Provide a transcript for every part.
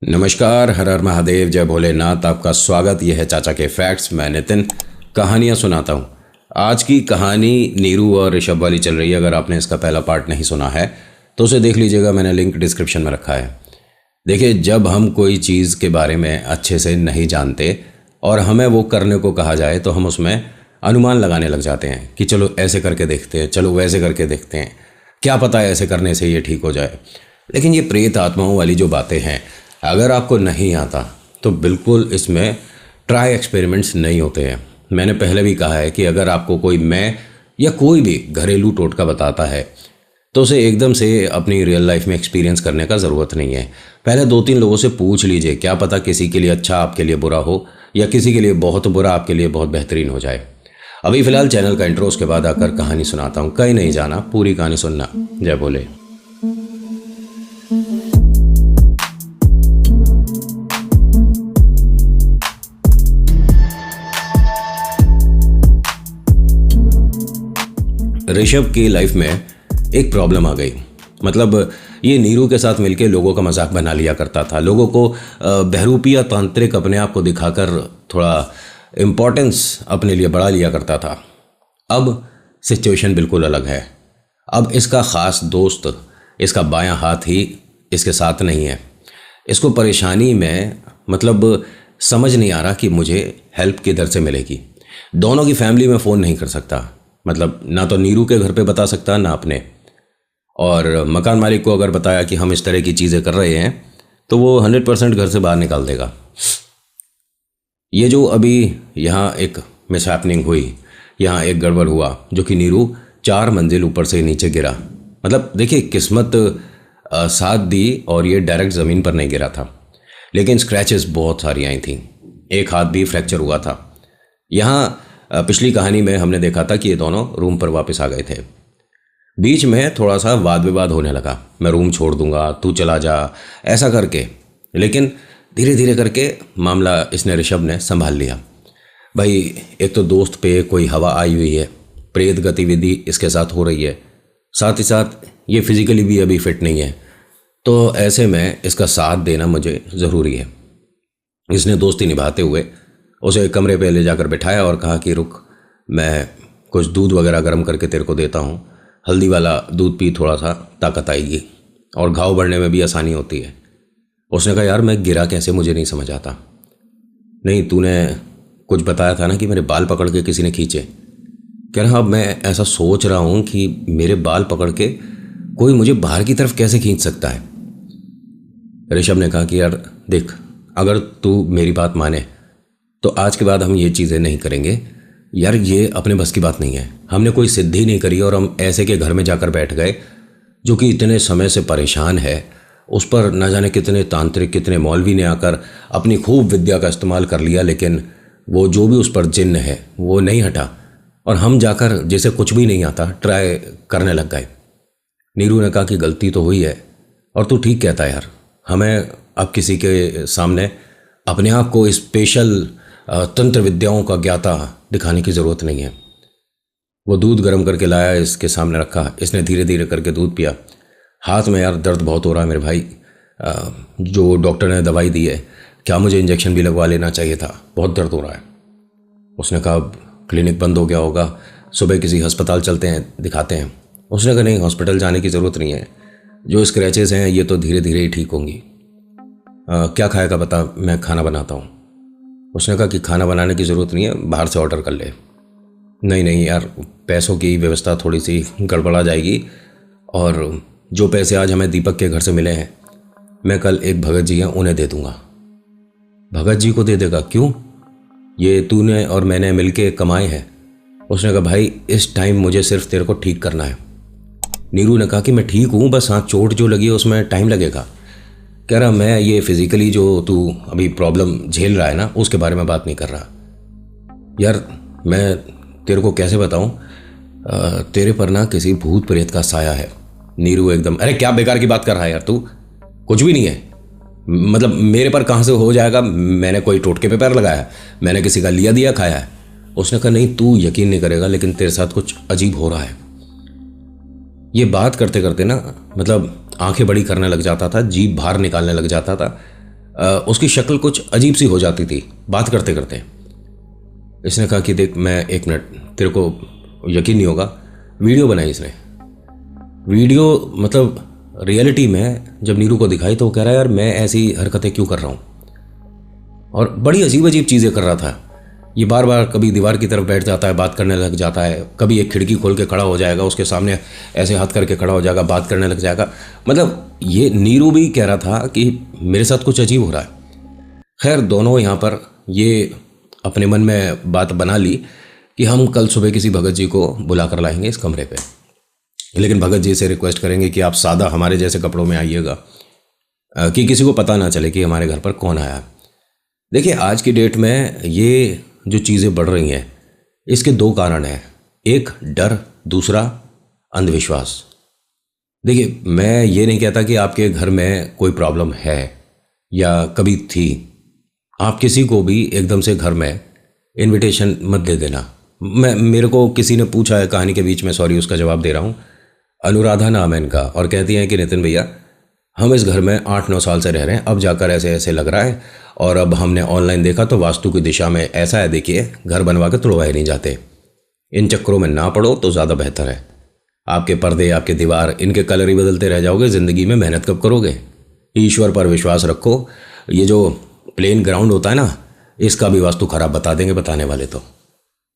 नमस्कार, हर हर महादेव, जय भोलेनाथ। आपका स्वागत। यह है चाचा के फैक्ट्स। मैं नितिन कहानियाँ सुनाता हूँ। आज की कहानी नीरू और ऋषभ वाली चल रही है। अगर आपने इसका पहला पार्ट नहीं सुना है तो उसे देख लीजिएगा, मैंने लिंक डिस्क्रिप्शन में रखा है। देखिए, जब हम कोई चीज़ के बारे में अच्छे से नहीं जानते और हमें वो करने को कहा जाए तो हम उसमें अनुमान लगाने लग जाते हैं कि चलो ऐसे करके देखते हैं, चलो वैसे करके देखते हैं, क्या पता है ऐसे करने से ये ठीक हो जाए। लेकिन ये प्रेत आत्माओं वाली जो बातें हैं, अगर आपको नहीं आता तो बिल्कुल इसमें ट्राई एक्सपेरिमेंट्स नहीं होते हैं। मैंने पहले भी कहा है कि अगर आपको कोई मैं या कोई भी घरेलू टोटका बताता है तो उसे एकदम से अपनी रियल लाइफ में एक्सपीरियंस करने का ज़रूरत नहीं है। पहले 2-3 लोगों से पूछ लीजिए, क्या पता किसी के लिए अच्छा आपके लिए बुरा हो, या किसी के लिए बहुत बुरा आपके लिए बहुत बेहतरीन हो जाए। अभी फ़िलहाल चैनल का इंट्रो, उसके बाद आकर कहानी सुनाता हूँ। कहीं नहीं जाना, पूरी कहानी सुनना। जय बोले। ऋषभ की लाइफ में एक प्रॉब्लम आ गई। मतलब ये नीरू के साथ मिलके लोगों का मजाक बना लिया करता था। लोगों को बहरूपी या तांत्रिक अपने आप को दिखाकर थोड़ा इम्पोर्टेंस अपने लिए बढ़ा लिया करता था। अब सिचुएशन बिल्कुल अलग है। अब इसका ख़ास दोस्त, इसका बायां हाथ ही इसके साथ नहीं है। इसको परेशानी में मतलब समझ नहीं आ रहा कि मुझे हेल्प किधर से मिलेगी। दोनों की फैमिली में फ़ोन नहीं कर सकता। मतलब ना तो नीरू के घर पे बता सकता, ना अपने। और मकान मालिक को अगर बताया कि हम इस तरह की चीज़ें कर रहे हैं तो वो 100% घर से बाहर निकाल देगा। ये जो अभी यहाँ एक मिसहैपनिंग हुई, यहाँ एक गड़बड़ हुआ, जो कि नीरू 4 मंजिल ऊपर से नीचे गिरा। मतलब देखिए, किस्मत साथ दी और ये डायरेक्ट ज़मीन पर नहीं गिरा था, लेकिन स्क्रैचेस बहुत सारी आई थी। एक हाथ भी फ्रैक्चर हुआ था। यहाँ पिछली कहानी में हमने देखा था कि ये दोनों रूम पर वापस आ गए थे। बीच में थोड़ा सा वाद विवाद होने लगा, मैं रूम छोड़ दूंगा, तू चला जा, ऐसा करके। लेकिन धीरे धीरे करके मामला इसने, ऋषभ ने संभाल लिया। भाई, एक तो दोस्त पे कोई हवा आई हुई है, प्रेत गतिविधि इसके साथ हो रही है, साथ ही साथ ये फिजिकली भी अभी फिट नहीं है, तो ऐसे में इसका साथ देना मुझे ज़रूरी है। इसने दोस्ती निभाते हुए उसे कमरे पे ले जाकर बिठाया और कहा कि रुक, मैं कुछ दूध वगैरह गर्म करके तेरे को देता हूँ। हल्दी वाला दूध पी, थोड़ा सा ताकत आएगी और घाव बढ़ने में भी आसानी होती है। उसने कहा, यार मैं गिरा कैसे, मुझे नहीं समझ आता। नहीं, तूने कुछ बताया था ना कि मेरे बाल पकड़ के किसी ने खींचे। कह रहा, अब मैं ऐसा सोच रहा हूँ कि मेरे बाल पकड़ के कोई मुझे बाहर की तरफ कैसे खींच सकता है। ऋषभ ने कहा कि यार देख, अगर तू मेरी बात माने तो आज के बाद हम ये चीज़ें नहीं करेंगे। यार ये अपने बस की बात नहीं है। हमने कोई सिद्धि नहीं करी और हम ऐसे के घर में जाकर बैठ गए जो कि इतने समय से परेशान है। उस पर न जाने कितने तांत्रिक, कितने मौलवी ने आकर अपनी खूब विद्या का इस्तेमाल कर लिया, लेकिन वो जो भी उस पर जिन्न है वो नहीं हटा। और हम जाकर जैसे कुछ भी नहीं आता ट्राई करने लग गए। नीरू ने कहा कि गलती तो हुई है और तू ठीक कहता है यार, हमें अब किसी के सामने अपने आप को स्पेशल तंत्र विद्याओं का ज्ञाता दिखाने की ज़रूरत नहीं है। वो दूध गर्म करके लाया, इसके सामने रखा। इसने धीरे धीरे करके दूध पिया। हाथ में यार दर्द बहुत हो रहा है मेरे भाई, जो डॉक्टर ने दवाई दी है, क्या मुझे इंजेक्शन भी लगवा लेना चाहिए था, बहुत दर्द हो रहा है। उसने कहा, अब क्लिनिक बंद हो गया होगा, सुबह किसी अस्पताल चलते हैं, दिखाते हैं। उसने कहा, नहीं, हॉस्पिटल जाने की ज़रूरत नहीं है, जो स्क्रैचेस हैं ये तो धीरे धीरे ही ठीक होंगी। क्या खाएगा बता, मैं खाना बनाता हूँ। उसने कहा कि खाना बनाने की ज़रूरत नहीं है, बाहर से ऑर्डर कर ले। नहीं नहीं यार, पैसों की व्यवस्था थोड़ी सी गड़बड़ा जाएगी, और जो पैसे आज हमें दीपक के घर से मिले हैं मैं कल एक भगत जी हैं उन्हें दे दूँगा। भगत जी को दे देगा? क्यों? ये तूने और मैंने मिलके कमाए हैं। उसने कहा, भाई इस टाइम मुझे सिर्फ तेरे को ठीक करना है। नीरू ने कहा कि मैं ठीक हूँ, बस हाँ चोट जो लगी है उसमें टाइम लगेगा। कह रहा, मैं ये फिजिकली जो तू अभी प्रॉब्लम झेल रहा है ना, उसके बारे में बात नहीं कर रहा। यार मैं तेरे को कैसे बताऊं, तेरे पर ना किसी भूत प्रेत का साया है। नीरू एकदम, अरे क्या बेकार की बात कर रहा है यार तू, कुछ भी नहीं है। मतलब मेरे पर कहाँ से हो जाएगा, मैंने कोई टोटके पे पैर लगाया, मैंने किसी का लिया दिया खाया है। उसने कहा, नहीं तू यकीन नहीं करेगा, लेकिन तेरे साथ कुछ अजीब हो रहा है। ये बात करते करते ना मतलब आंखें बड़ी करने लग जाता था, जीभ बाहर निकालने लग जाता था। उसकी शक्ल कुछ अजीब सी हो जाती थी बात करते करते। इसने कहा कि देख, मैं 1 मिनट, तेरे को यकीन नहीं होगा, वीडियो बनाई इसने। वीडियो मतलब रियलिटी में जब नीरू को दिखाई तो वो कह रहा है यार मैं ऐसी हरकतें क्यों कर रहा हूँ, और बड़ी अजीब अजीब चीज़ें कर रहा था। ये बार बार कभी दीवार की तरफ बैठ जाता है, बात करने लग जाता है, कभी एक खिड़की खोल के खड़ा हो जाएगा, उसके सामने ऐसे हाथ करके खड़ा हो जाएगा, बात करने लग जाएगा। मतलब ये नीरू भी कह रहा था कि मेरे साथ कुछ अजीब हो रहा है। खैर दोनों यहाँ पर ये अपने मन में बात बना ली कि हम कल सुबह किसी भगत जी को बुला कर लाएंगे इस कमरे पे, लेकिन भगत जी से रिक्वेस्ट करेंगे कि आप सादा हमारे जैसे कपड़ों में आइएगा, कि किसी को पता ना चले कि हमारे घर पर कौन आया। देखिए आज की डेट में ये जो चीज़ें बढ़ रही हैं इसके 2 कारण हैं, एक डर, दूसरा अंधविश्वास। देखिए मैं ये नहीं कहता कि आपके घर में कोई प्रॉब्लम है या कभी थी, आप किसी को भी एकदम से घर में इनविटेशन मत दे देना। मेरे को किसी ने पूछा है कहानी के बीच में, सॉरी उसका जवाब दे रहा हूँ, अनुराधा नाम है इनका, और कहती हैं कि नितिन भैया हम इस घर में 8-9 साल से रह रहे हैं, अब जाकर ऐसे ऐसे लग रहा है, और अब हमने ऑनलाइन देखा तो वास्तु की दिशा में ऐसा है, देखिए घर बनवा के तोड़वाए नहीं जाते। इन चक्करों में ना पड़ो तो ज़्यादा बेहतर है। आपके पर्दे, आपके दीवार, इनके कलर ही बदलते रह जाओगे, ज़िंदगी में मेहनत कब करोगे। ईश्वर पर विश्वास रखो। ये जो प्लेन ग्राउंड होता है ना, इसका भी वास्तु खराब बता देंगे बताने वाले तो,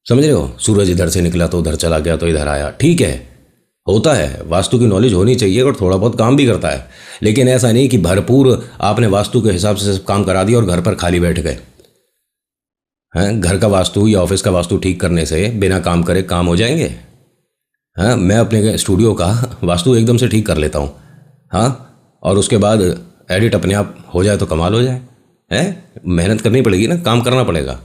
समझ रहे हो। सूरज इधर से निकला तो उधर चला गया तो इधर आया, ठीक है, होता है, वास्तु की नॉलेज होनी चाहिए और थोड़ा बहुत काम भी करता है, लेकिन ऐसा नहीं कि भरपूर आपने वास्तु के हिसाब से सब काम करा दिया और घर पर खाली बैठ गए हैं। घर का वास्तु या ऑफिस का वास्तु ठीक करने से बिना काम करे काम हो जाएंगे। हाँ, मैं अपने स्टूडियो का वास्तु एकदम से ठीक कर लेता हूँ, हाँ, और उसके बाद एडिट अपने आप हो जाए तो कमाल हो जाए। है, मेहनत करनी पड़ेगी ना, काम करना पड़ेगा।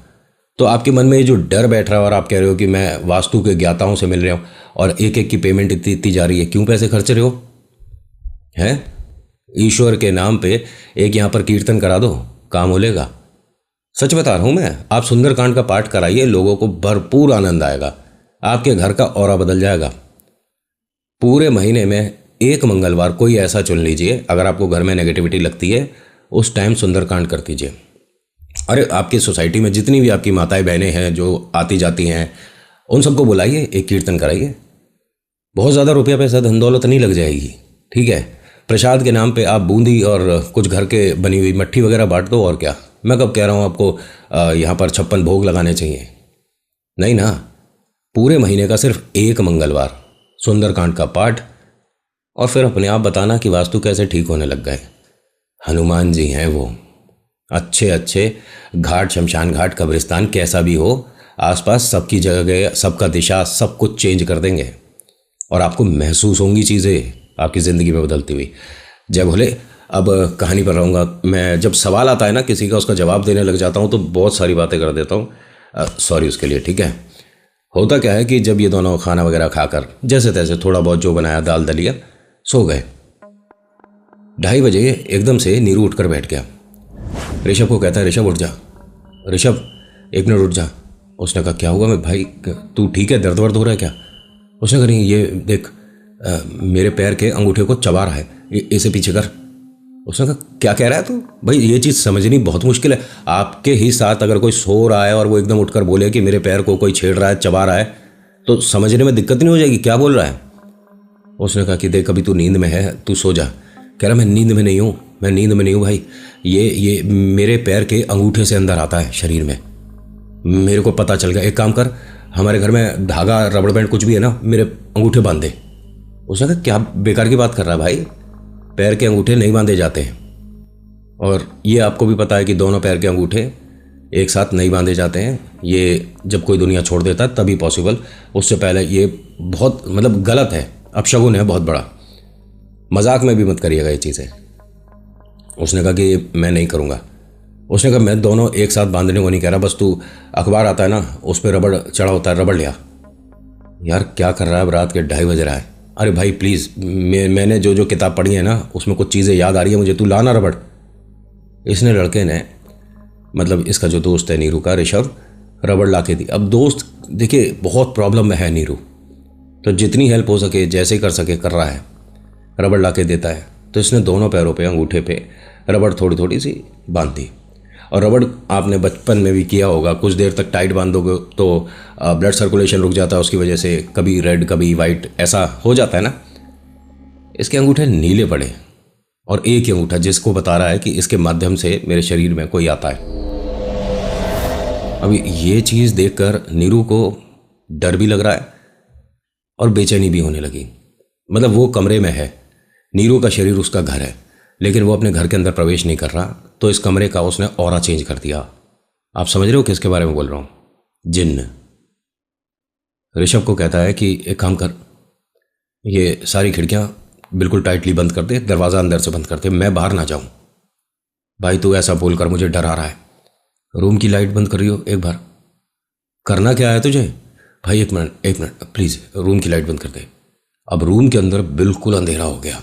तो आपके मन में ये जो डर बैठ रहा है और आप कह रहे हो कि मैं वास्तु के ज्ञाताओं से मिल रहा हूँ और एक एक की पेमेंट इतनी इतनी जा रही है, क्यों पैसे खर्च रहे हो? हैं, ईश्वर के नाम पे एक यहाँ पर कीर्तन करा दो, काम हो लेगा। सच बता रहा हूँ मैं, आप सुंदरकांड का पाठ कराइए, लोगों को भरपूर आनंद आएगा, आपके घर का ऑरा बदल जाएगा। पूरे महीने में एक मंगलवार कोई ऐसा चुन लीजिए, अगर आपको घर में नेगेटिविटी लगती है उस टाइम सुंदरकांड कर दीजिए। अरे आपकी सोसाइटी में जितनी भी आपकी माताएं बहनें हैं जो आती जाती हैं, उन सबको बुलाइए, एक कीर्तन कराइए। बहुत ज़्यादा रुपया पैसा धन दौलत नहीं लग जाएगी, ठीक है। प्रसाद के नाम पे आप बूंदी और कुछ घर के बनी हुई मट्ठी वगैरह बांट दो, और क्या। मैं कब कह रहा हूँ आपको यहाँ पर 56 भोग लगाने चाहिए, नहीं ना। पूरे महीने का सिर्फ एक मंगलवार सुंदरकांड का पाठ, और फिर अपने आप बताना कि वास्तु कैसे ठीक होने लग गए। हनुमान जी हैं वो, अच्छे अच्छे घाट, शमशान घाट, कब्रिस्तान, कैसा भी हो, आसपास सबकी जगह, सबका दिशा, सब कुछ चेंज कर देंगे और आपको महसूस होंगी चीज़ें आपकी ज़िंदगी में बदलती हुई। जय भोले। अब कहानी पर रहूँगा मैं। जब सवाल आता है ना किसी का, उसका जवाब देने लग जाता हूँ तो बहुत सारी बातें कर देता हूँ, सॉरी उसके लिए, ठीक है। होता क्या है कि जब ये दोनों खाना वगैरह खाकर जैसे तैसे थोड़ा बहुत जो बनाया दाल दलिया, सो गए। 2:30 बजे एकदम से नीरू उठकर बैठ गया। ऋषभ को कहता है, ऋषभ उठ जा, ऋषभ 1 मिनट उठ जा। उसने कहा क्या हुआ मैं भाई, तू ठीक है, दर्द वर्द हो रहा है क्या? उसने कहा नहीं, ये देख मेरे पैर के अंगूठे को चबा रहा है, इसे पीछे कर। उसने कहा क्या कह रहा है तू? भाई ये चीज़ समझनी बहुत मुश्किल है। आपके ही साथ अगर कोई सो रहा है और वो एकदम उठकर बोले कि मेरे पैर को कोई छेड़ रहा है, चबा रहा है, तो समझने में दिक्कत नहीं हो जाएगी? क्या बोल रहा है? उसने कहा कि देख अभी तू नींद में है, तू सो जा। कह रहा मैं नींद में नहीं हूँ, मैं नींद में नहीं हूँ भाई, ये मेरे पैर के अंगूठे से अंदर आता है शरीर में, मेरे को पता चल गया। एक काम कर, हमारे घर में धागा, रबड़ बैंड कुछ भी है ना, मेरे अंगूठे बांध दे। उसने कहा क्या बेकार की बात कर रहा है भाई, पैर के अंगूठे नहीं बांधे जाते हैं, और ये आपको भी पता है कि दोनों पैर के अंगूठे एक साथ नहीं बांधे जाते हैं। ये जब कोई दुनिया छोड़ देता है तभी पॉसिबल, उससे पहले ये बहुत मतलब गलत है, अपशगुन है बहुत बड़ा, मजाक में भी मत करिएगा ये चीज़ें। उसने कहा कि मैं नहीं करूँगा। उसने कहा मैं दोनों एक साथ बांधने को नहीं कह रहा, बस तू अखबार आता है ना उस पर रबड़ चढ़ा होता है, रबड़ लिया। यार क्या कर रहा है, अब रात के 2:30 बज रहा है। अरे भाई प्लीज़, मैंने जो जो किताब पढ़ी है ना उसमें कुछ चीज़ें याद आ रही है मुझे, तू लाना रबड़। इसने लड़के ने, मतलब इसका जो दोस्त है नीरू का, ऋषभ, रबड़ ला के दी। अब दोस्त देखिए बहुत प्रॉब्लम में है नीरू, तो जितनी हेल्प हो सके जैसे कर सके कर रहा है, रबड़ ला के देता है। तो इसने दोनों पैरों पे अंगूठे पे रबड़ थोड़ी थोड़ी सी बांध दी। और रबड़ आपने बचपन में भी किया होगा, कुछ देर तक टाइट बांधोगे तो ब्लड सर्कुलेशन रुक जाता है, उसकी वजह से कभी रेड कभी वाइट ऐसा हो जाता है ना। इसके अंगूठे नीले पड़े और एक ही अंगूठा जिसको बता रहा है कि इसके माध्यम से मेरे शरीर में कोई आता है। अभी ये चीज़ देखकर नीरू को डर भी लग रहा है और बेचैनी भी होने लगी। मतलब वो कमरे में है, नीरू का शरीर उसका घर है, लेकिन वो अपने घर के अंदर प्रवेश नहीं कर रहा, तो इस कमरे का उसने ऑरा चेंज कर दिया। आप समझ रहे हो किसके बारे में बोल रहा हूं? जिन्न। ऋषभ को कहता है कि एक काम कर, ये सारी खिड़कियां बिल्कुल टाइटली बंद कर दे, दरवाज़ा अंदर से बंद कर दे, मैं बाहर ना जाऊं। भाई तू ऐसा बोलकर मुझे डर आ रहा है। रूम की लाइट बंद करियो एक बार। करना क्या है तुझे? भाई एक मिनट प्लीज़, रूम की लाइट बंद कर दे। अब रूम के अंदर बिल्कुल अंधेरा हो गया।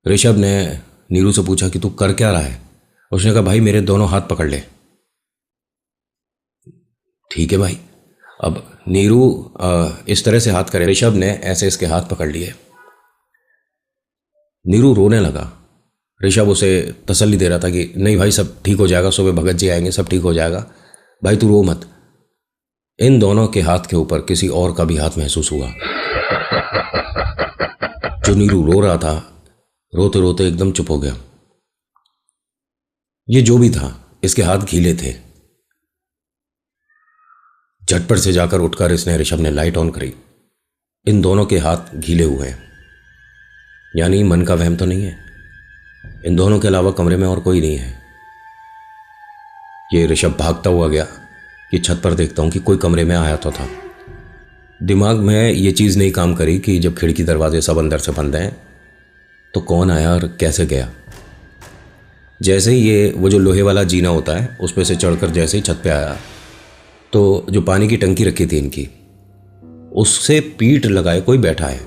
ऋषभ ने नीरू से पूछा कि तू कर क्या रहा है? उसने कहा भाई मेरे दोनों हाथ पकड़ ले। ठीक है भाई। अब नीरू इस तरह से हाथ करे, ऋषभ ने ऐसे इसके हाथ पकड़ लिए। नीरू रोने लगा। ऋषभ उसे तसल्ली दे रहा था कि नहीं भाई सब ठीक हो जाएगा, सुबह भगत जी आएंगे, सब ठीक हो जाएगा, भाई तू रो मत। इन दोनों के हाथ के ऊपर किसी और का भी हाथ महसूस हुआ। जो नीरू रो रहा था, रोते रोते एकदम चुप हो गया। ये जो भी था, इसके हाथ गीले थे। झटपट से जाकर उठकर इसने ऋषभ ने लाइट ऑन करी। इन दोनों के हाथ गीले हुए हैं, यानी मन का वहम तो नहीं है। इन दोनों के अलावा कमरे में और कोई नहीं है। ये ऋषभ भागता हुआ गया कि छत पर देखता हूं कि कोई कमरे में आया तो था। दिमाग में ये चीज़ नहीं काम करी कि जब खिड़की दरवाजे सब अंदर से बंद हैं तो कौन आया और कैसे गया। जैसे ही ये वो जो लोहे वाला जीना होता है उस पर से चढ़कर जैसे ही छत पे आया तो जो पानी की टंकी रखी थी इनकी, उससे पीठ लगाए कोई बैठा है।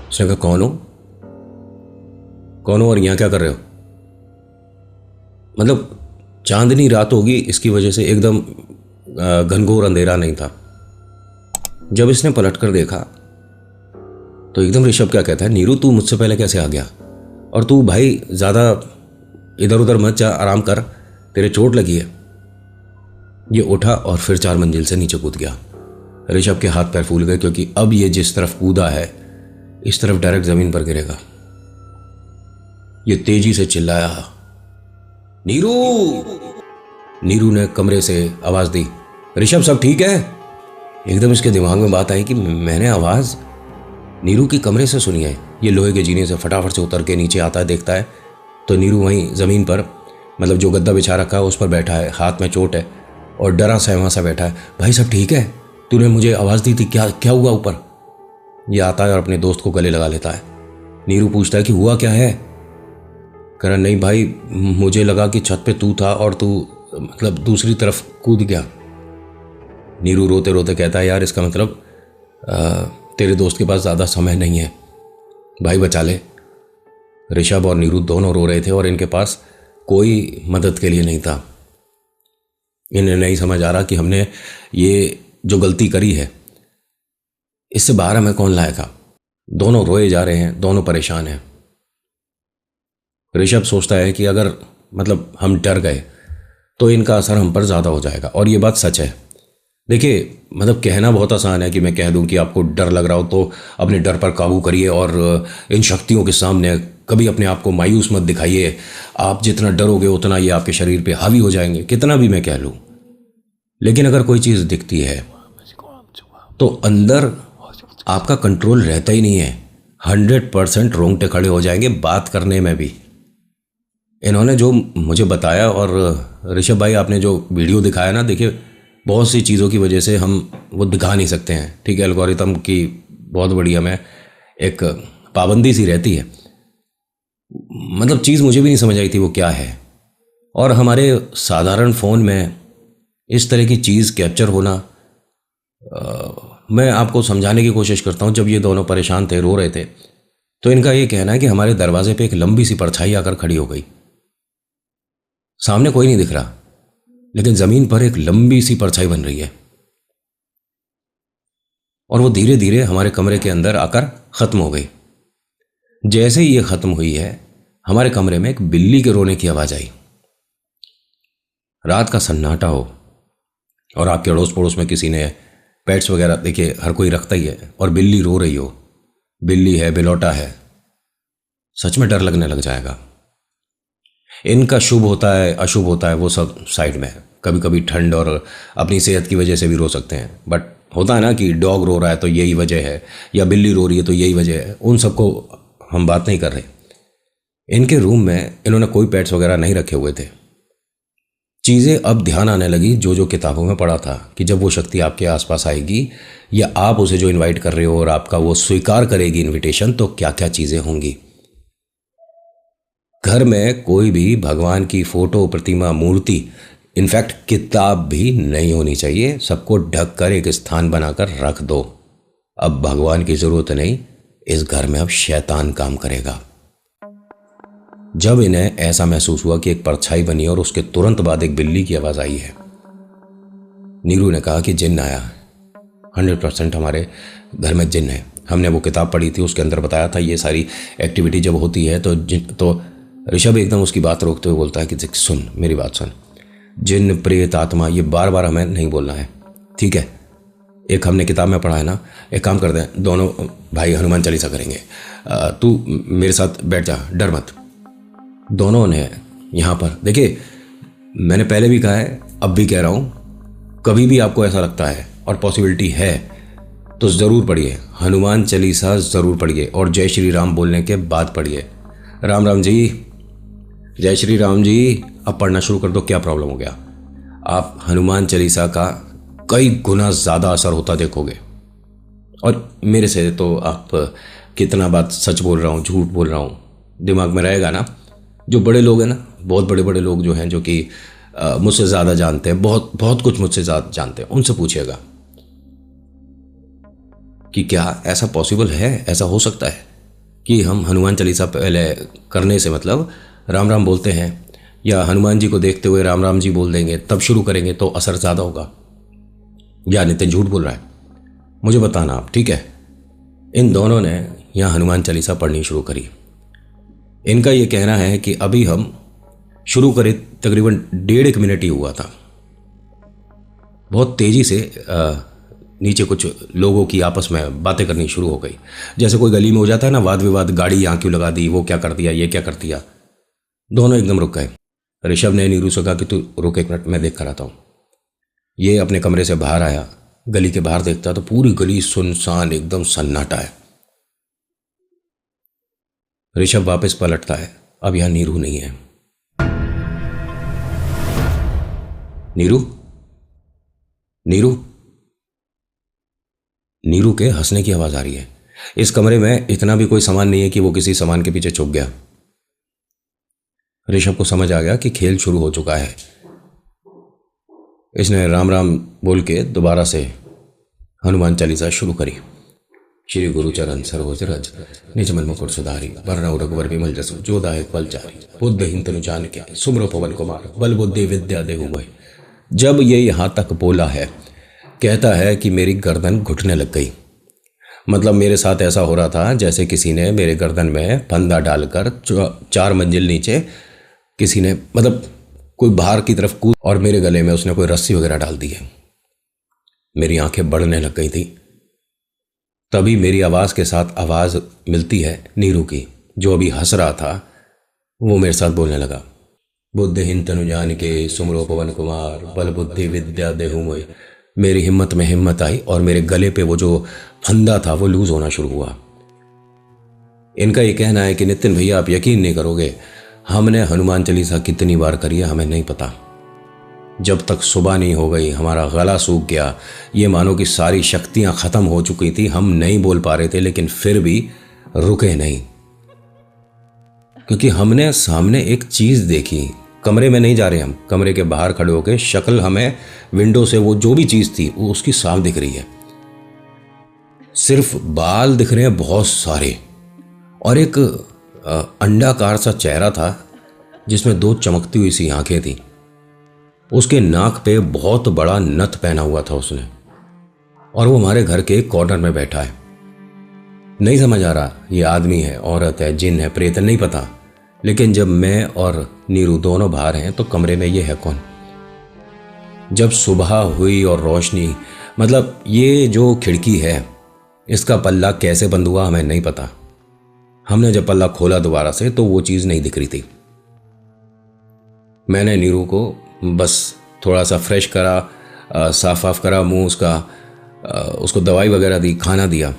उसने कहा कौन हो और यहाँ क्या कर रहे हो? मतलब चांदनी रात होगी, इसकी वजह से एकदम घनघोर अंधेरा नहीं था। जब इसने पलट कर देखा तो एकदम ऋषभ क्या कहता है, नीरू तू मुझसे पहले कैसे आ गया? और तू भाई ज़्यादा इधर उधर मत जा, आराम कर, तेरे चोट लगी है। ये उठा और फिर 4 मंजिल से नीचे कूद गया। ऋषभ के हाथ पैर फूल गए क्योंकि अब ये जिस तरफ कूदा है इस तरफ डायरेक्ट जमीन पर गिरेगा। ये तेजी से चिल्लाया, नीरू। नीरू ने कमरे से आवाज दी, ऋषभ सब ठीक है? एकदम इसके दिमाग में बात आई कि मैंने आवाज नीरू की कमरे से सुनी है। ये लोहे के जीने से फटाफट से उतर के नीचे आता है, देखता है तो नीरू वहीं ज़मीन पर, मतलब जो गद्दा बिछा रखा है उस पर बैठा है, हाथ में चोट है और डरा सहमा सा बैठा है। भाई सब ठीक है? तूने मुझे आवाज़ दी थी, क्या क्या हुआ ऊपर? ये आता है और अपने दोस्त को गले लगा लेता है। नीरू पूछता है कि हुआ क्या है? कह रहा नहीं भाई, मुझे लगा कि छत पे तू था और तू मतलब दूसरी तरफ कूद गया। नीरू रोते रोते कहता है यार इसका मतलब तेरे दोस्त के पास ज़्यादा समय नहीं है, भाई बचा ले। ऋषभ और नीरू दोनों रो रहे थे और इनके पास कोई मदद के लिए नहीं था। इन्हें नहीं समझ आ रहा कि हमने ये जो गलती करी है इससे बाहर हमें कौन लाएगा। दोनों रोए जा रहे हैं, दोनों परेशान हैं। ऋषभ सोचता है कि अगर मतलब हम डर गए तो इनका असर हम पर ज़्यादा हो जाएगा, और ये बात सच है। देखिए मतलब कहना बहुत आसान है कि मैं कह दूं कि आपको डर लग रहा हो तो अपने डर पर काबू करिए और इन शक्तियों के सामने कभी अपने आप को मायूस मत दिखाइए। आप जितना डरोगे उतना ये आपके शरीर पे हावी हो जाएंगे, कितना भी मैं कह लूं। लेकिन अगर कोई चीज़ दिखती है तो अंदर आपका कंट्रोल रहता ही नहीं है। 100% रोंगटे खड़े हो जाएंगे बात करने में भी। इन्होंने जो मुझे बताया, और ऋषभ भाई आपने जो वीडियो दिखाया ना, देखिए बहुत सी चीज़ों की वजह से हम वो दिखा नहीं सकते हैं, ठीक है। एल्गोरिथम की बहुत बड़ी हमें एक पाबंदी सी रहती है। मतलब चीज़ मुझे भी नहीं समझ आई थी वो क्या है, और हमारे साधारण फ़ोन में इस तरह की चीज़ कैप्चर होना, मैं आपको समझाने की कोशिश करता हूँ। जब ये दोनों परेशान थे, रो रहे थे, तो इनका ये कहना है कि हमारे दरवाजे पे एक लंबी सी परछाई आकर खड़ी हो गई। सामने कोई नहीं दिख रहा, लेकिन ज़मीन पर एक लंबी सी परछाई बन रही है, और वो धीरे धीरे हमारे कमरे के अंदर आकर ख़त्म हो गई। जैसे ही ये ख़त्म हुई है, हमारे कमरे में एक बिल्ली के रोने की आवाज आई। रात का सन्नाटा हो और आपके अड़ोस पड़ोस में किसी ने पेट्स वगैरह, देखिए हर कोई रखता ही है, और बिल्ली रो रही हो, बिल्ली है, बिलौटा है, सच में डर लगने लग जाएगा। इनका शुभ होता है अशुभ होता है वो सब साइड में है। कभी कभी ठंड और अपनी सेहत की वजह से भी रो सकते हैं, बट होता है ना कि डॉग रो रहा है तो यही वजह है, या बिल्ली रो रही है तो यही वजह है, उन सबको हम बात नहीं कर रहे। इनके रूम में इन्होंने कोई पेट्स वगैरह नहीं रखे हुए थे। चीज़ें अब ध्यान आने लगी जो जो किताबों में पढ़ा था कि जब वो शक्ति आपके आसपास आएगी या आप उसे जो इनवाइट कर रहे हो और आपका वो स्वीकार करेगी इनविटेशन, तो क्या क्या चीज़ें होंगी। घर में कोई भी भगवान की फोटो, प्रतिमा, मूर्ति, इनफैक्ट किताब भी नहीं होनी चाहिए। सबको ढक कर एक स्थान बनाकर रख दो। अब भगवान की जरूरत नहीं, इस घर में अब शैतान काम करेगा। जब इन्हें ऐसा महसूस हुआ कि एक परछाई बनी और उसके तुरंत बाद एक बिल्ली की आवाज आई है, नीरू ने कहा कि जिन्न आया। 100% हमारे घर में जिन्न है। हमने वो किताब पढ़ी थी, उसके अंदर बताया था ये सारी एक्टिविटी जब होती है तो ऋषभ एकदम उसकी बात रोकते हुए बोलता है कि सुन, मेरी बात सुन, जिन्न, प्रेत, आत्मा, ये बार बार हमें नहीं बोलना है, ठीक है। एक हमने किताब में पढ़ा है ना, एक काम करते हैं, दोनों भाई हनुमान चालीसा करेंगे। तू मेरे साथ बैठ जा, डर मत। दोनों ने यहाँ पर, देखिए मैंने पहले भी कहा है, अब भी कह रहा हूँ, कभी भी आपको ऐसा लगता है और पॉसिबिलिटी है तो ज़रूर पढ़िए, हनुमान चालीसा ज़रूर पढ़िए, और जय श्री राम बोलने के बाद पढ़िए। राम राम जी, जय श्री राम जी। अब पढ़ना शुरू कर दो, क्या प्रॉब्लम हो गया। आप हनुमान चालीसा का कई गुना ज़्यादा असर होता देखोगे। और मेरे से तो आप कितना बात सच बोल रहा हूँ, झूठ बोल रहा हूँ, दिमाग में रहेगा ना। जो बड़े लोग हैं ना, बहुत बड़े बड़े लोग जो हैं, जो कि मुझसे ज़्यादा जानते हैं, बहुत बहुत कुछ मुझसे ज़्यादा जानते हैं, उनसे पूछिएगा कि क्या ऐसा पॉसिबल है, ऐसा हो सकता है कि हम हनुमान चालीसा पहले करने से मतलब राम राम बोलते हैं, या हनुमान जी को देखते हुए राम राम जी बोल देंगे, तब शुरू करेंगे तो असर ज़्यादा होगा। या नितिन झूठ बोल रहा है, मुझे बताना आप, ठीक है। इन दोनों ने यहाँ हनुमान चालीसा पढ़नी शुरू करी। इनका ये कहना है कि अभी हम शुरू करें, तकरीबन 1.5 मिनट ही हुआ था। बहुत तेज़ी से नीचे कुछ लोगों की आपस में बातें करनी शुरू हो गई, जैसे कोई गली में हो जाता है ना वाद विवाद, गाड़ी यहाँ क्यों लगा दी, वो क्या कर दिया, ये क्या कर दिया। दोनों एकदम रुक गए। ऋषभ ने नीरू से कहा कि तू रुक 1 मिनट, मैं देख कर आता हूँ। ये अपने कमरे से बाहर आया, गली के बाहर देखता तो पूरी गली सुनसान, एकदम सन्नाटा है। ऋषभ वापस पलटता है, अब यहां नीरू नहीं है। नीरू, नीरू, नीरू के हंसने की आवाज आ रही है। इस कमरे में इतना भी कोई सामान नहीं है कि वो किसी सामान के पीछे छुप गया। ऋषभ को समझ आ गया कि खेल शुरू हो चुका है। इसने राम राम बोल के दोबारा से हनुमान चालीसा शुरू करी। श्री गुरु चरण सरोज रज, निज मन मुकुर सुधारी, वर्ण रघुवर विमल जसु, जो दायक बल जारी, बुद्धहीन तनु जानिके, सुमिरो पवन कुमार, बल बुद्धि विद्या देहु मोहि। जब ये यहाँ तक बोला है, कहता है कि मेरी गर्दन घुटने लग गई। मतलब मेरे साथ ऐसा हो रहा था जैसे किसी ने मेरे गर्दन में फंदा डालकर 4 मंजिल नीचे किसी ने, मतलब कोई बाहर की तरफ कूद, और मेरे गले में उसने कोई रस्सी वगैरह डाल दी है। मेरी आंखें बढ़ने लग गई थी। तभी मेरी आवाज़ के साथ आवाज़ मिलती है नीरू की, जो अभी हंस रहा था, वो मेरे साथ बोलने लगा। बुद्धिहीन तनु जानिके, सुमिरो पवन कुमार, बल बुद्धि विद्या देहु मोहि। मेरी हिम्मत में हिम्मत आई और मेरे गले पे वो जो फंदा था वो लूज होना शुरू हुआ। इनका ये कहना है कि नितिन भैया आप यकीन नहीं करोगे, हमने हनुमान चालीसा कितनी बार करी है हमें नहीं पता। जब तक सुबह नहीं हो गई हमारा गला सूख गया, ये मानो कि सारी शक्तियां खत्म हो चुकी थी, हम नहीं बोल पा रहे थे, लेकिन फिर भी रुके नहीं, क्योंकि हमने सामने एक चीज देखी। कमरे में नहीं जा रहे हम, कमरे के बाहर खड़े होकर शक्ल हमें विंडो से, वो जो भी चीज थी वो उसकी साफ दिख रही है। सिर्फ बाल दिख रहे हैं बहुत सारे, और एक अंडाकार सा चेहरा था जिसमें 2 चमकती हुई सी आंखें थी। उसके नाक पे बहुत बड़ा नथ पहना हुआ था उसने, और वो हमारे घर के कॉर्नर में बैठा है। नहीं समझ आ रहा ये आदमी है, औरत है, जिन है, प्रेत है, नहीं पता, लेकिन जब मैं और नीरू दोनों बाहर हैं तो कमरे में ये है कौन? जब सुबह हुई और रोशनी, मतलब ये जो खिड़की है इसका पल्ला कैसे बंद हुआ हमें नहीं पता। हमने जब पल्ला खोला दोबारा से तो वो चीज़ नहीं दिख रही थी। मैंने नीरू को बस थोड़ा सा फ्रेश करा, साफ करा मुंह उसका, उसको दवाई वगैरह दी, खाना दिया,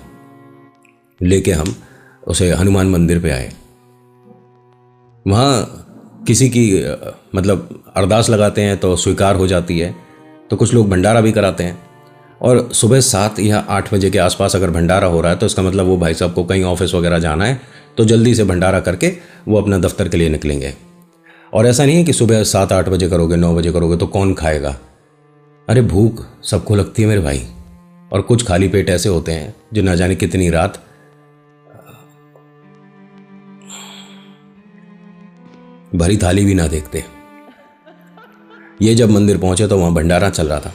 लेके हम उसे हनुमान मंदिर पे आए। वहाँ किसी की मतलब अरदास लगाते हैं तो स्वीकार हो जाती है, तो कुछ लोग भंडारा भी कराते हैं। और सुबह 7 या 8 बजे के आसपास अगर भंडारा हो रहा है तो इसका मतलब वो भाई साहब को कहीं ऑफिस वगैरह जाना है, तो जल्दी से भंडारा करके वो अपना दफ्तर के लिए निकलेंगे। और ऐसा नहीं है कि सुबह 7-8 बजे करोगे, 9 बजे करोगे तो कौन खाएगा। अरे भूख सबको लगती है मेरे भाई, और कुछ खाली पेट ऐसे होते हैं जो ना जाने कितनी रात भरी थाली भी ना देखते। ये जब मंदिर पहुंचे तो वहां भंडारा चल रहा था।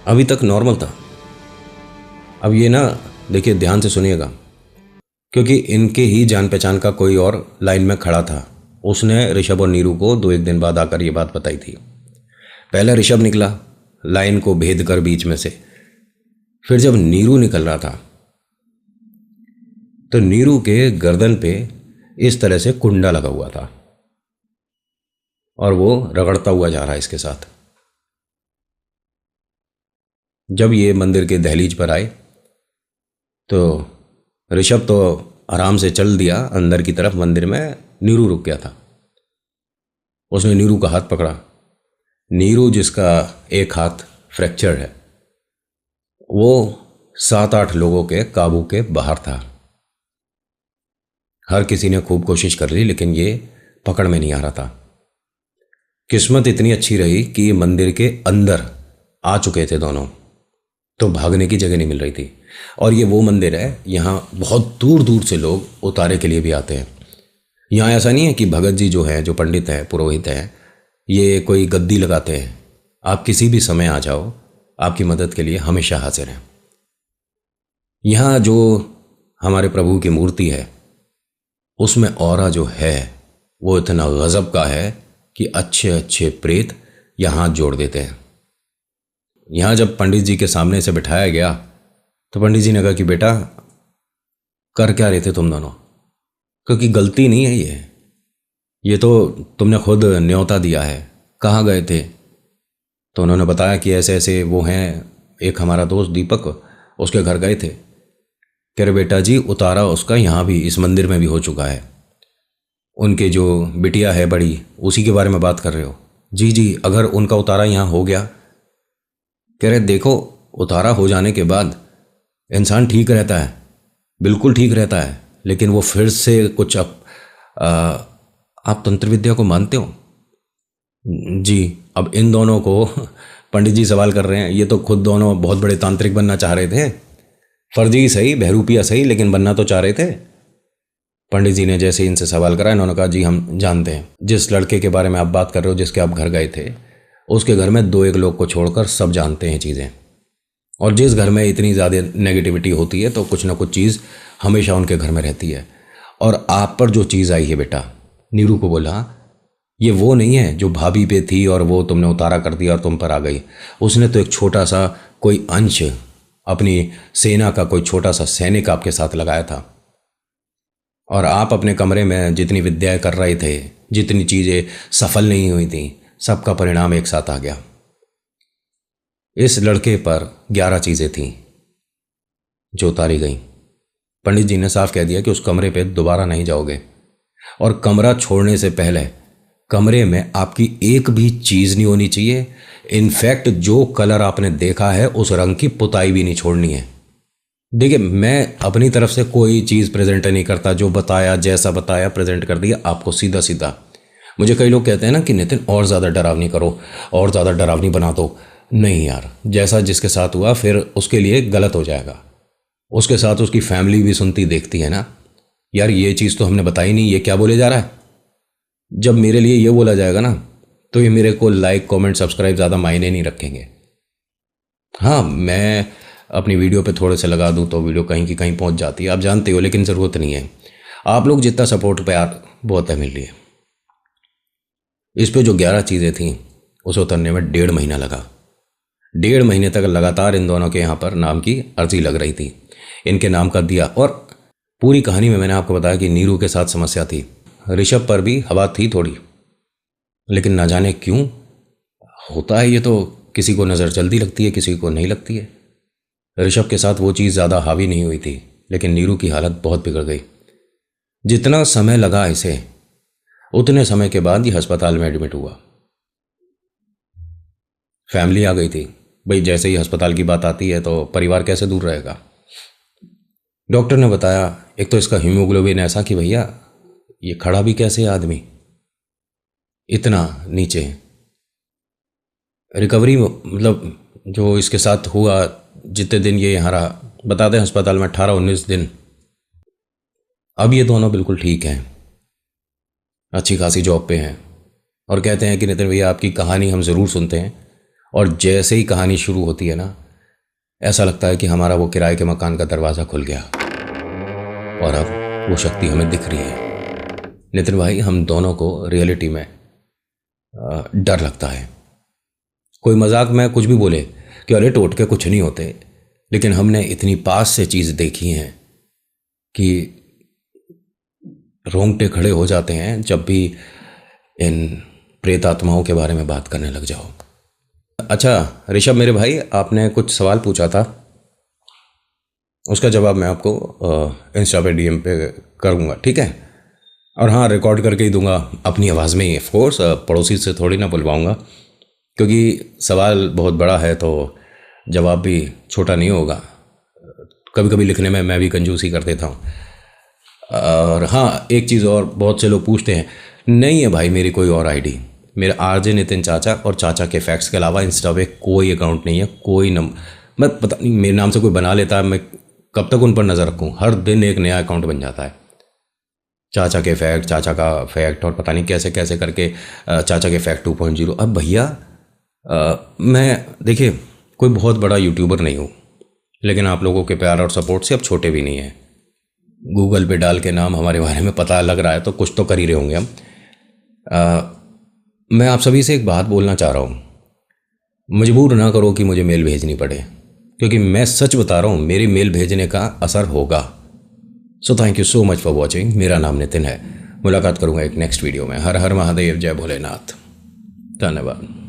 अभी तक नॉर्मल था। अब ये ना देखिए, ध्यान से सुनिएगा, क्योंकि इनके ही जान पहचान का कोई और लाइन में खड़ा था। उसने ऋषभ और नीरू को 2-1 दिन बाद आकर ये बात बताई थी। पहले ऋषभ निकला लाइन को भेद कर बीच में से, फिर जब नीरू निकल रहा था तो नीरू के गर्दन पे इस तरह से कुंडा लगा हुआ था और वो रगड़ता हुआ जा रहा है इसके साथ। जब ये मंदिर के दहलीज पर आए तो ऋषभ तो आराम से चल दिया अंदर की तरफ मंदिर में, नीरू रुक गया था। उसने नीरू का हाथ पकड़ा। नीरू जिसका एक हाथ फ्रैक्चर है, वो 7-8 लोगों के काबू के बाहर था। हर किसी ने खूब कोशिश कर ली लेकिन ये पकड़ में नहीं आ रहा था। किस्मत इतनी अच्छी रही कि मंदिर के अंदर आ चुके थे दोनों, तो भागने की जगह नहीं मिल रही थी। और ये वो मंदिर है, यहाँ बहुत दूर दूर से लोग उतारे के लिए भी आते हैं। यहाँ ऐसा नहीं है कि भगत जी जो हैं, जो पंडित हैं, पुरोहित हैं, ये कोई गद्दी लगाते हैं। आप किसी भी समय आ जाओ, आपकी मदद के लिए हमेशा हाजिर हैं। यहाँ जो हमारे प्रभु की मूर्ति है उसमें ऑरा जो है वो इतना गजब का है कि अच्छे अच्छे प्रेत यहाँ हाथ जोड़ देते हैं। यहाँ जब पंडित जी के सामने से बिठाया गया तो पंडित जी ने कहा कि बेटा कर क्या रहे थे तुम दोनों, क्योंकि गलती नहीं है ये तो तुमने खुद न्योता दिया है, कहाँ गए थे? तो उन्होंने बताया कि ऐसे ऐसे वो हैं, एक हमारा दोस्त दीपक, उसके घर गए थे। कह रहे बेटा जी उतारा उसका यहाँ भी इस मंदिर में भी हो चुका है। उनके जो बिटिया है बड़ी, उसी के बारे में बात कर रहे हो? जी जी, अगर उनका उतारा यहाँ हो गया। कह रहे देखो उतारा हो जाने के बाद इंसान ठीक रहता है, बिल्कुल ठीक रहता है, लेकिन वो फिर से कुछ आप तंत्र विद्या को मानते हो? जी। अब इन दोनों को पंडित जी सवाल कर रहे हैं, ये तो खुद दोनों बहुत बड़े तांत्रिक बनना चाह रहे थे, फर्जी सही, बहरूपिया सही, लेकिन बनना तो चाह रहे थे। पंडित जी ने जैसे इनसे सवाल करा, इन्होंने कहा जी हम जानते हैं, जिस लड़के के बारे में आप बात कर रहे हो, जिसके आप घर गए थे, उसके घर में 2-1 लोग को छोड़कर सब जानते हैं चीज़ें। और जिस घर में इतनी ज़्यादा नेगेटिविटी होती है तो कुछ ना कुछ चीज़ हमेशा उनके घर में रहती है। और आप पर जो चीज़ आई है बेटा, नीरू को बोला, ये वो नहीं है जो भाभी पे थी और वो तुमने उतारा कर दिया और तुम पर आ गई। उसने तो एक छोटा सा कोई अंश, अपनी सेना का कोई छोटा सा सैनिक आपके साथ लगाया था। और आप अपने कमरे में जितनी विद्याएं कर रहे थे, जितनी चीज़ें सफल नहीं हुई थी, सबका परिणाम एक साथ आ गया। इस लड़के पर 11 चीज़ें थीं जो उतारी गई। पंडित जी ने साफ कह दिया कि उस कमरे पे दोबारा नहीं जाओगे, और कमरा छोड़ने से पहले कमरे में आपकी एक भी चीज़ नहीं होनी चाहिए। इनफैक्ट जो कलर आपने देखा है उस रंग की पुताई भी नहीं छोड़नी है। देखिए, मैं अपनी तरफ से कोई चीज़ प्रेजेंट नहीं करता, जो बताया जैसा बताया प्रेजेंट कर दिया आपको सीधा सीधा। मुझे कई लोग कहते हैं ना कि नितिन और ज़्यादा डरावनी करो, और ज़्यादा डरावनी बना दो। नहीं यार, जैसा जिसके साथ हुआ फिर उसके लिए गलत हो जाएगा। उसके साथ उसकी फैमिली भी सुनती देखती है ना, यार ये चीज़ तो हमने बताई नहीं, ये क्या बोले जा रहा है। जब मेरे लिए ये बोला जाएगा ना तो ये मेरे को लाइक कमेंट सब्सक्राइब ज़्यादा मायने नहीं रखेंगे। हाँ, मैं अपनी वीडियो पे थोड़े से लगा दूँ तो वीडियो कहीं की कहीं पहुँच जाती है, आप जानते हो, लेकिन ज़रूरत नहीं है। आप लोग जितना सपोर्ट प्यार बहुत है मिल रही है। इस पे जो 11 चीज़ें थीं उसे उतरने में 1.5 महीना लगा। 1.5 महीने तक लगातार इन दोनों के यहाँ पर नाम की अर्जी लग रही थी, इनके नाम का दिया। और पूरी कहानी में मैंने आपको बताया कि नीरू के साथ समस्या थी, ऋषभ पर भी हवा थी थोड़ी, लेकिन ना जाने क्यों होता है ये, तो किसी को नज़र जल्दी लगती है, किसी को नहीं लगती है। ऋषभ के साथ वो चीज़ ज़्यादा हावी नहीं हुई थी, लेकिन नीरू की हालत बहुत बिगड़ गई। जितना समय लगा इसे, उतने समय के बाद ये अस्पताल में एडमिट हुआ। फैमिली आ गई थी, भाई जैसे ही अस्पताल की बात आती है तो परिवार कैसे दूर रहेगा। डॉक्टर ने बताया एक तो इसका हीमोग्लोबिन ऐसा कि भैया ये खड़ा भी कैसे है आदमी, इतना नीचे। रिकवरी मतलब जो इसके साथ हुआ, जितने दिन ये यहाँ रहा, बता दें अस्पताल में 18-19 दिन। अब ये दोनों बिल्कुल ठीक हैं, अच्छी खासी जॉब पे हैं, और कहते हैं कि नितिन भैया आपकी कहानी हम ज़रूर सुनते हैं, और जैसे ही कहानी शुरू होती है ना, ऐसा लगता है कि हमारा वो किराए के मकान का दरवाज़ा खुल गया और अब वो शक्ति हमें दिख रही है। नितिन भाई, हम दोनों को रियलिटी में डर लगता है। कोई मजाक में कुछ भी बोले कि अरे टोटके कुछ नहीं होते, लेकिन हमने इतनी पास से चीज़ देखी हैं कि रोंगटे खड़े हो जाते हैं जब भी इन प्रेत आत्माओं के बारे में बात करने लग जाओ। अच्छा ऋषभ मेरे भाई, आपने कुछ सवाल पूछा था, उसका जवाब मैं आपको इंस्टा पे DM पे करूँगा, ठीक है? और हाँ, रिकॉर्ड करके ही दूंगा अपनी आवाज़ में ही, ऑफकोर्स पड़ोसी से थोड़ी ना बुलवाऊँगा, क्योंकि सवाल बहुत बड़ा है तो जवाब भी छोटा नहीं होगा। कभी कभी लिखने में मैं भी कंजूसी कर देता हूँ। और हाँ, एक चीज़ और, बहुत से लोग पूछते हैं, नहीं है भाई मेरी कोई और आईडी, मेरा RJ नितिन चाचा और चाचा के फैक्ट्स के अलावा इंस्टा पे कोई अकाउंट नहीं है, कोई मैं पता नहीं, मेरे नाम से कोई बना लेता है, मैं कब तक उन पर नज़र रखूँ? हर दिन एक नया अकाउंट बन जाता है, चाचा के फैक्ट, चाचा का फैक्ट, और पता नहीं कैसे कैसे करके चाचा के फैक्ट 2.0। अब भैया मैं देखिए कोई बहुत बड़ा यूट्यूबर नहीं हूँ, लेकिन आप लोगों के प्यार और सपोर्ट से अब छोटे भी नहीं हैं। गूगल पे डाल के नाम हमारे बारे में पता लग रहा है तो कुछ तो कर ही रहे होंगे हम। मैं आप सभी से एक बात बोलना चाह रहा हूँ, मजबूर ना करो कि मुझे मेल भेजनी पड़े, क्योंकि मैं सच बता रहा हूँ मेरी मेल भेजने का असर होगा। So thank you so much for watching. मेरा नाम नितिन है, मुलाकात करूँगा एक नेक्स्ट वीडियो में। हर हर महादेव, जय भोलेनाथ, धन्यवाद।